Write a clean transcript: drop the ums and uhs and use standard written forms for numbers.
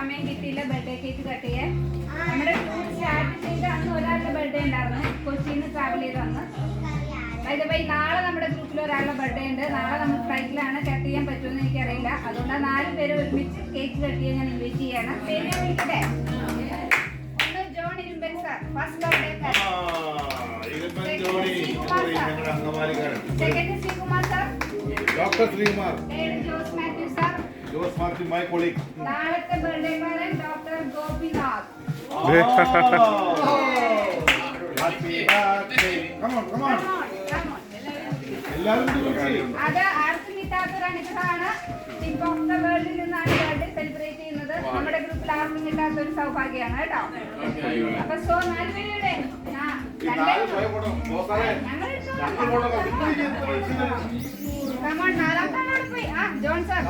സമയം കിട്ടിയില്ല birthday cake cut ചെയ്യാൻ. നമ്മുടെ ടൂർ സ്റ്റാർട്ട് ചെയ്ത് അന്ന് ഒരാളുടെ ബർത്ത്ഡേ ഉണ്ടായിരുന്നു, കൊച്ചിയിൽ നിന്ന് ട്രാവൽ ചെയ്ത് വന്ന്. വൈ നാളെ നമ്മുടെ ഗ്രൂപ്പിൽ ഒരാളുടെ ബർത്ത്ഡേ ഉണ്ട്. നാളെ നമ്മൾ ഫ്ലൈറ്റിലാണ്, കട്ട് ചെയ്യാൻ പറ്റുമെന്ന് എനിക്കറിയില്ല. അതുകൊണ്ട് 4 പേര് ഒരുമിച്ച് കേക്ക് കട്ട് ചെയ്യാൻ ഞാൻ ഇൻവൈറ്റ് ചെയ്യാണ്. പേര് ഞാൻ വിളിക്കട്ടെ? ഒന്ന് John Irumban sir, first birthday. Second Sreekumar sir. Doctor Sreekumar. Jose Mathew sir. Jose Mathew, my colleague. നാളത്തെ ബർത്ത്ഡേക്കാരൻ doctor Gopinath. Happy birthday. Come on. എല്ലാവരും അത് ആർക്കും കിട്ടാത്തൊരു അനുഗ്രഹമാണ്. ടിപ്പ് ഓഫ് ദ വേൾഡിൽ നിന്നാണ് ബർത്ത്ഡേ സെലിബ്രേറ്റ് ചെയ്യുന്നത്. നമ്മുടെ ഗ്രൂപ്പിൽ ആർക്കും കിട്ടാത്ത ഒരു സൗഭാഗ്യമാണ് കേട്ടോ. അപ്പൊ സോ 4 പേരുടെ നാലാമത്തെ പോയി. John sir.